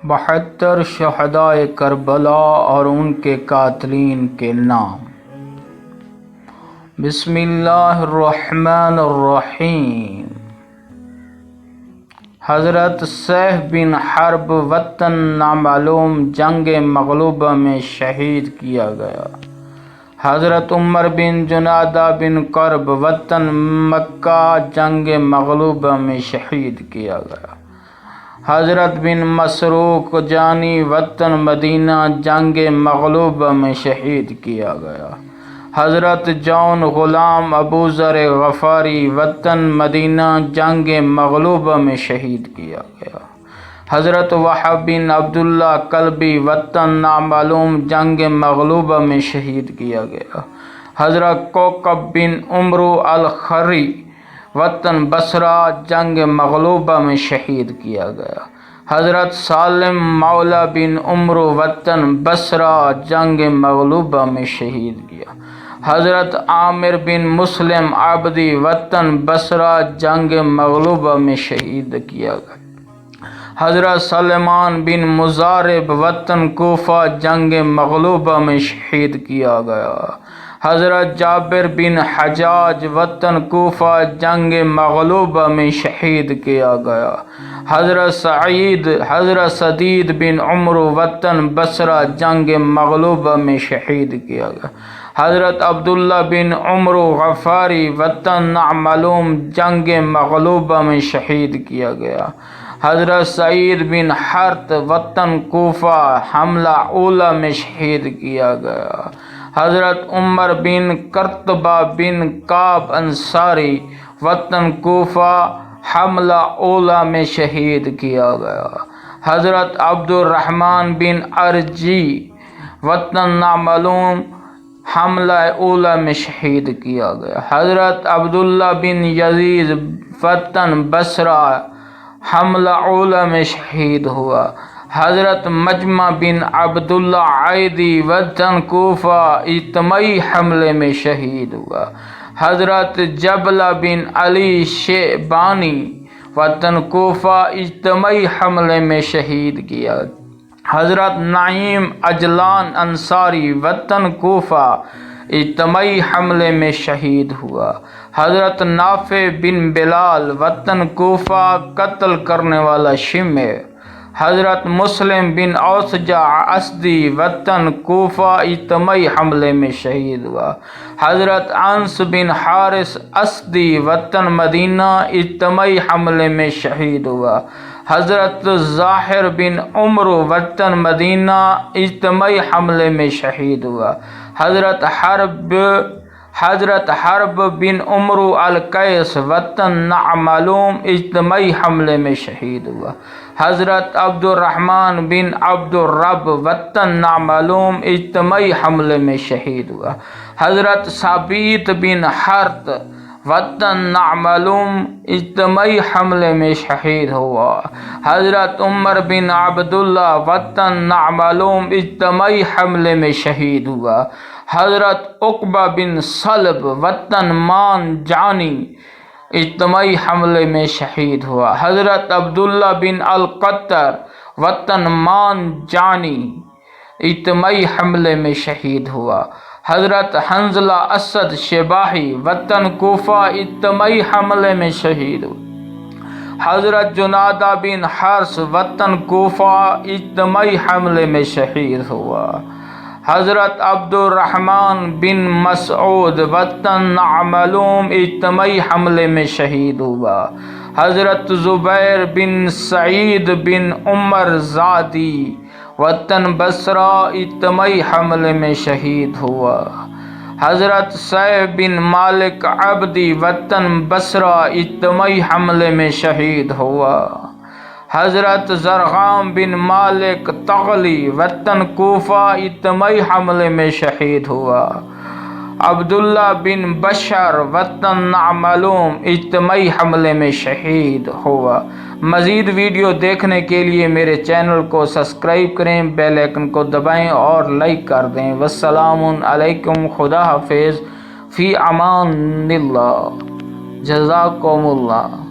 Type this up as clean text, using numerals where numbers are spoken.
72 شہدائے کربلا اور ان کے قاتلین کے نام۔ بسم اللہ الرحمن الرحیم۔ حضرت سیف بن حرب وطن نامعلوم جنگ مغلوبہ میں شہید کیا گیا۔ حضرت عمر بن جنادہ بن قرب وطن مکہ جنگ مغلوبہ میں شہید کیا گیا۔ حضرت بن مسروق جانی وطن مدینہ جنگ مغلوبہ میں شہید کیا گیا۔ حضرت جون غلام ابو ذر غفاری وطن مدینہ جنگ مغلوبہ میں شہید کیا گیا۔ حضرت وہب بن عبداللہ کلبی وطن نامعلوم جنگ مغلوبہ میں شہید کیا گیا۔ حضرت کوکب بن عمرو الخری وطن بصرہ جنگ مغلوبہ میں شہید کیا گیا۔ حضرت سالم مولا بن عمرو وطن بصرہ جنگ مغلوبہ میں شہید کیا۔ حضرت عامر بن مسلم عبدی وطن بصرہ جنگ مغلوبہ میں شہید کیا گیا۔ حضرت سلیمان بن مزارب وطن کوفہ جنگ مغلوبہ میں شہید کیا گیا۔ حضرت جابر بن حجاج وطن کوفہ جنگ مغلوبہ میں شہید کیا گیا۔ حضرت سدید بن عمرو وطن بصرہ جنگ مغلوبہ میں شہید کیا گیا۔ حضرت عبداللہ بن عمرو غفاری وطن نامعلوم جنگ مغلوبہ میں شہید کیا گیا۔ حضرت سعید بن حرت وطن کوفہ حملہ اولی میں شہید کیا گیا۔ حضرت عمر بن قرطبہ بن کعب انصاری وطن کوفہ حملہ اولی میں شہید کیا گیا۔ حضرت عبد الرحمن بن ارجی وطن نامعلوم حملہ اولی میں شہید کیا گیا۔ حضرت عبداللہ بن یزید وطن بصرہ حملہ اولی میں شہید ہوا۔ حضرت مجمع بن عبداللہ عیدی وطن کوفہ اجتماعی حملے میں شہید ہوا۔ حضرت جبلہ بن علی شیبانی وطن کوفہ اجتماعی حملے میں شہید کیا۔ حضرت نعیم اجلان انصاری وطن کوفہ اجتماعی حملے میں شہید ہوا۔ حضرت نافع بن بلال وطن کوفہ قتل کرنے والا شمع۔ حضرت مسلم بن اوسجع اسدی وطن کوفہ اجتماعی حملے میں شہید ہوا۔ حضرت انس بن حارث اسدی وطن مدینہ اجتماعی حملے میں شہید ہوا۔ حضرت ظاہر بن عمرو وطن مدینہ اجتماعی حملے میں شہید ہوا۔ حضرت حرب بن عمرو القیس وطن نامعلوم اجتماعی حملے میں شہید ہوا۔ حضرت عبد الرحمن بن عبد الرب وطن نامعلوم اجتماعی حملے میں شہید ہوا۔ حضرت ثابت بن حرت وطن نامعلوم اجتماعی حملے میں شہید ہوا۔ حضرت عمر بن عبداللہ وطن نامعلوم اجتماعی حملے میں شہید ہوا۔ حضرت عقبہ بن صلب وطن مان جانی اجتماعی حملے میں شہید ہوا۔ حضرت عبداللہ بن القطر وطن مان جانی اجتماعی حملے میں شہید ہوا۔ حضرت حنظلہ اسد شباہی وطن کوفہ اجتماعی حملے میں شہید ہوا۔ حضرت جنادہ بن حرس وطن کوفہ اجتماعی حملے میں شہید ہوا۔ حضرت عبد الرحمن بن مسعود وطن نامعلوم اجتماعی حملے میں شہید ہوا۔ حضرت زبیر بن سعید بن عمر زادی وطن بصرہ اجتماعی حملے میں شہید ہوا۔ حضرت سیف بن مالک عبدی وطن بصرہ اجتماعی حملے میں شہید ہوا۔ حضرت زرغام بن مالک تغلی وطن کوفہ اجتماعی حملے میں شہید ہوا۔ عبداللہ بن بشر وطن نامعلوم اجتماعی حملے میں شہید ہوا۔ مزید ویڈیو دیکھنے کے لیے میرے چینل کو سبسکرائب کریں، بیل آئیکن کو دبائیں اور لائک کر دیں۔ والسلام علیکم، خدا حافظ، فی امان اللہ، جزاکم اللہ۔